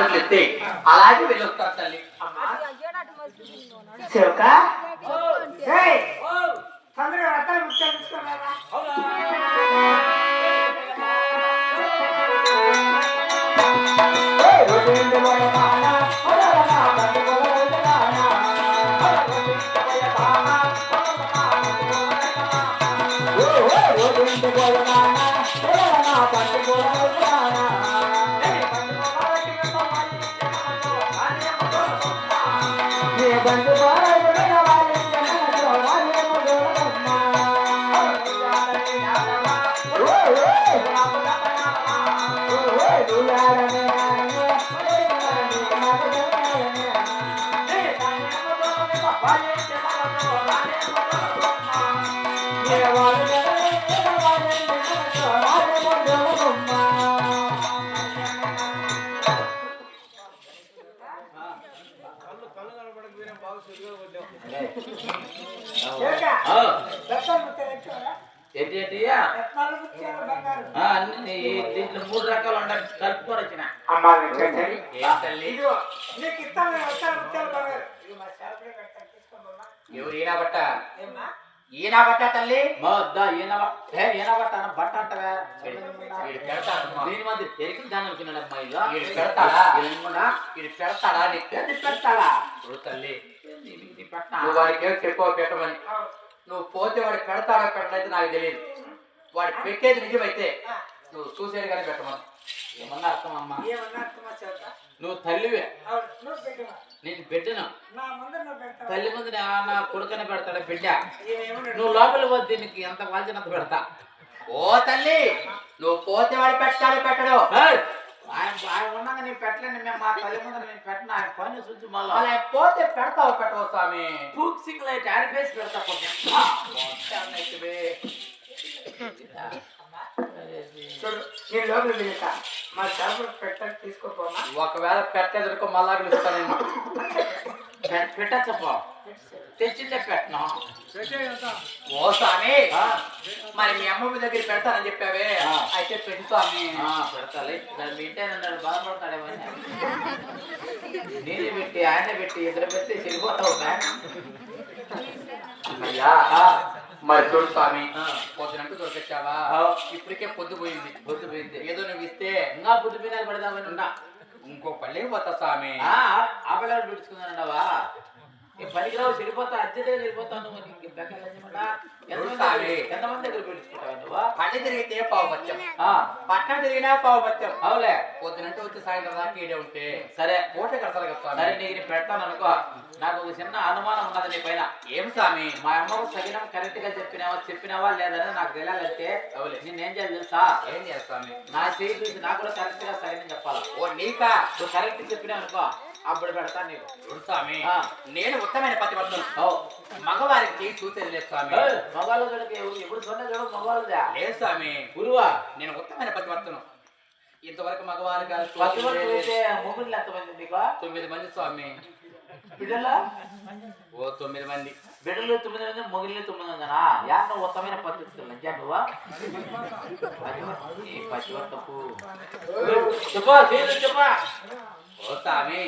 అట్లయితే అలాగే వెళ్ళొస్తారు తల్లి. శివక తొందరగా రథాలు ముఖ్యాలు తీసుకున్నారా? దీంట్లో 3 రకాలు ఉండాలి కలుపుకొని వచ్చిన ఎవరు ఈయన బట్ట ఈయన బట్ట తల్లి ఈయన బట్ట బట్ట అంటవా దీని మధ్య పెరిగి దాని అనుకున్నాడు అమ్మాయి పెడతాడా ఇది పెడతాడా నీ పెద్ద పెడతాడా తల్లి నువ్వు వాడికి చెప్పవ పెట్టమని నువ్వు పోతే వాడికి పెడతాడా పెట్టడైతే నాకు తెలియదు వాడు పెట్టేది నిజమైతే నువ్వు చూసేది కానీ పెట్టమని ఏమన్నా అర్థం అమ్మా నువ్వు తల్లివే నేను బిడ్డను తల్లి ముందు నా కొడుకనే పెడతాడా బిడ్డ నువ్వు లోపల పోతే దీనికి ఎంత వాల్చినంత పెడతా ఓ తల్లి నువ్వు పోతే వాడు పెట్టాడు పెట్టడు ఆయన ఉన్నాక నేను పెట్టలేను మేము మా తల్లి ముందు నేను పెట్టిన ఆయన పని చూసి మళ్ళీ అలా పోతే పెడతావు పెట్టవు స్వామి పూక్ సింగ్ లైట్ ఆడిపేసి పెడతా మా చేపలు పెట్ట తీసుకోపోనా ఒకవేళ పెట్టేదనుకో మళ్ళా ఇస్తాను పెట్టచ్చప్ప తెచ్చిందే పెట్టను ఓ స్వామి మరి మీ అమ్మ దగ్గర పెడతానని చెప్పావే అయితే పెట్టు స్వామి పెడతాలి మీ ఇంటేనన్నాడు బాధపడతాడేమని నేనే పెట్టి ఆయనే పెట్టి ఇద్దరు పెట్టి చెడిపోతావు అయ్యా మరి చూడు స్వామి పొద్దునంటూ దొరికొచ్చావా ఇప్పటికే పొద్దుపోయింది ఏదో నువ్వు ఇస్తే ఇంకా పొద్దు మీద పడదామని ఉన్నా ఇంకో పల్లెకి పోతా స్వామి ఆ పిల్లలు పిలుచుకున్నావా పనికిరావు చెడిపోతా అర్జెంట్గా వెళ్ళిపోతాను ఎంతమంది దగ్గర పిలుచుకుంటావు నువ్వు పని తిరిగితే పావుపత్యం పట్టణం తిరిగినా పావుపత్యం అవులే పొద్దునంటే వచ్చి సాయంత్రం దాకా ఈడే ఉంటే సరే పూట కడతారు కదా సరే నీకు పెడతాను అనుకో నాకు ఒక చిన్న అనుమానం ఉన్నది నీ పైన ఏం స్వామి మా అమ్మకు సగినం కరెక్ట్ గా చెప్పినావా లేదని నాకు తెలియాలంటే అవులే నేనేం చేయాలి తెలుసా ఏం చేయాలి స్వామి నా చేయి చూసి నాకు కూడా కరెక్ట్ గా సగినం చెప్పాలా ఓ నీకా నువ్వు కరెక్ట్ చెప్పినావు అనుకో అప్పుడు పెడతా నీకు స్వామి నేను ఉత్తమైన పతివర్తను మగవారికి చూసేది లేదు స్వామి మగవాళ్ళు ఎప్పుడు చూడలేదు మగవాళ్ళదా లేదు స్వామి గురువా నేను ఉత్తమైన పతివర్తను ఇంతవరకు మగవారు మొగుళ్ళు ఎంతమంది నీకు 9 మంది స్వామి బిడ్డలా ఓ 9 మంది బిడ్డలు 9 మంది మొగుళ్ళు 9 మందినా యాన్న ఉత్తమైన పతివర్తను లంచా నువ్వా పతివర్తపు చెప్పా ఓ స్వామి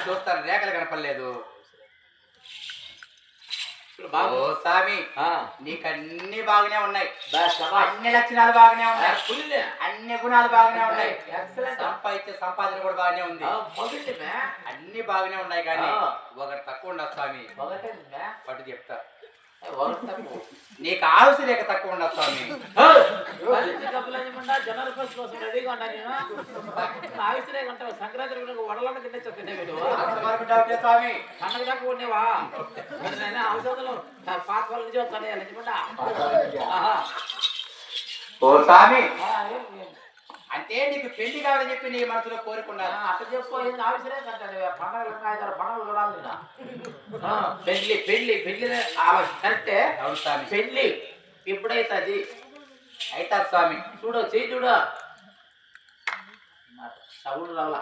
చూస్తాను రేఖలు కనపడలేదు ఓ స్వామి నీకు అన్ని బాగానే ఉన్నాయి అన్ని లక్షణాలు బాగానే ఉన్నాయి అన్ని గుణాలు బాగానే ఉన్నాయి సంపాదించే సంపాదన కూడా బాగానే ఉంది అన్ని బాగానే ఉన్నాయి కానీ ఒకటి తక్కువ ఉండదు స్వామి పట్టు చెప్తా నీకు ఆవుసి రేఖ తక్కువ ఉండదు స్వామి సంక్రాంతి వడలంట తినే స్వామి పండగ దాకా ఉండేవా ఔషధాలు పాత వాళ్ళ నుంచి వస్తానే ఓ స్వామి అంటే నీకు పెళ్లి కావాలని చెప్పి నీ మనసులో కోరుకున్నాను అట్లా చెప్పుకోలేదు ఆవిషరే కంటాడు పండుగలు చూడాలి పెళ్లి పెళ్లి పెళ్లి కరెక్టే అవును స్వామి పెళ్లి ఎప్పుడైతే అది అయితే స్వామి చూడు చెయ్యి చూడు సవుడు రావాల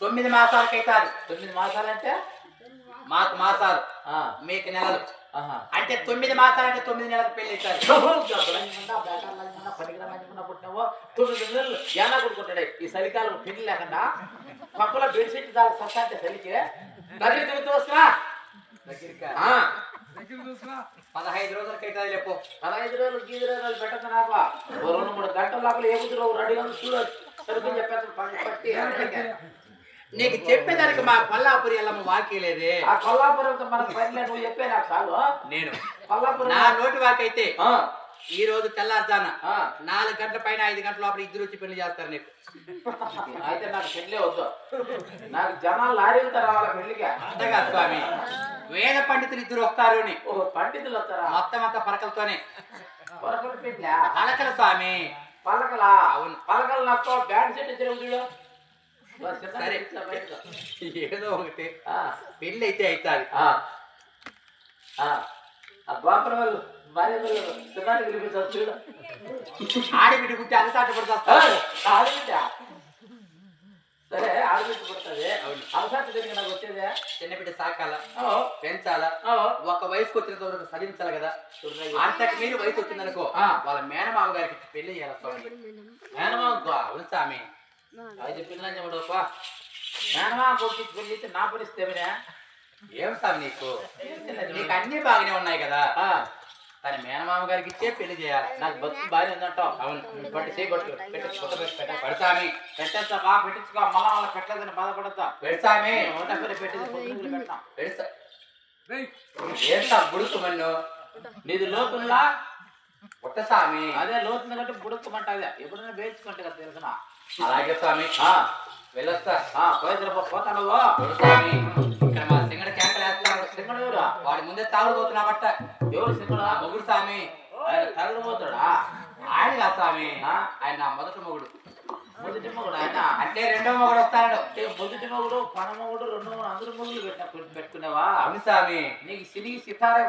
9 మాసాలకైతే 9 మాసాలంటే మాకు మాసాలు మీకు నెలలు ఆహా. అంటే 9 మాసాలంటే 9 నెలలకు పెళ్లి అవుతారు. పుట్టినావో 9 నెలలు ఏనా కొడుకుంటాడే ఈ చలికాలం పెళ్లి లేకుండా పక్కలో బెడ్షీట్ దాని సత్తా అంటే చలికి దగ్గర తిరుగుతూ వస్తున్నా దగ్గరికి 15 రోజులకి అయితే లేపు 15 రోజులు గీది రోజులు పెట్టదు నాకు 2-3 గంటల లోపల ఏ బుద్ధిలో రెడీగా చూడొచ్చు సరుకుని చెప్పేస్తాను పట్టి నీకు చెప్పేదానికి మా కొల్లాపురి ఎల్లమ్మ వాక్యలేదే ఆ కొల్లాపురంతో మనకు పనిలే నువ్వు చెప్పే నాకు చాలు నేను కొల్లాపురం నా నోటి వాకైతే ఈ రోజు తెల్లారుజాన 4 గంటల పైన 5 గంటల లోపల ఇద్దరు వచ్చి పెళ్లి చేస్తారు నీకు అయితే నాకు పెళ్లే వద్దు నాకు జనాలు లారీలతో రావాలి పెళ్లిగా అంతగా స్వామి వేద పండితులు ఇద్దరు వస్తారు అని పండితులు వస్తారా మొత్తం అంతా పలకలతోనే పలకలు పెళ్ళా పలకల స్వామి పలకలా అవును పలకలు నాకు బ్యాండ్ సెట్ తిరుగుతుడు సరే ఏదో ఒకటి పెళ్ళి అయితే అవుతుంది ద్వాపర వాళ్ళు భార్య పిల్లలు పిలిపించారు చూడ ఆడబిడ్డ పుట్టి అలసాట పడుతుంది ఆడబిడ్డ సరే ఆడబిడ్డ పుడుతుంది అలసాట దగ్గర నాకు వచ్చేదే చిన్నబిడ్డ సాకాల పెంచాలా ఒక వయసుకు వచ్చినంత వరకు సరించాలి కదా అంతకు మీరు వయసు వచ్చిందనుకో వాళ్ళ మేనమామ గారికి పెళ్లి చేయాలి మేనమామ అవును స్వామి అది చెప్పిందని చెప్పడప్ప మేనమామ కొడుకు పెళ్లి నా పరిస్థితి ఏం స్వామి నీకు అన్ని బాగానే ఉన్నాయి కదా కానీ మేనమామ గారికి ఇచ్చే పెళ్లి చేయాలి నాకు భక్తి బాగా ఉందంటావు అవును పట్టి చేయబట్టు పెడతామి పెట్టేస్తా బాగా పెట్టించుకో మళ్ళా వాళ్ళ పెట్టలేదని బాధపడతా పెడతామి పెట్టేది ఏస్తా బుడుకు మన్ను నీది లోతుల్లా పుట్ట స్వామి అదే లోతుంది కంటే బుడుక్కుమంటాది ఎప్పుడైనా వేయించుకుంటే కదా తెలుసునా అలాగే స్వామి వెళ్ళొస్తా పోతాను స్వామి ఇక్కడ మా సింగడ క్యాంకలు వేస్తున్నాడు సింగడు ఎవరు వాడి ముందే తాగుడుపోతున్నా బట్ట ఎవరు సింగడు మొగుడు స్వామి ఆయన తాగుడుపోతాడా ఆయన కాదు స్వామి ఆయన నా మొదటి మొగుడు ఆయన అంటే 2వ మొగుడు వస్తాడు మొదటి మొగుడు పన మొగుడు 2 అందరు మొగుడు పెట్టుకున్నావా అవును స్వామి నీకు సిరిగి సితారే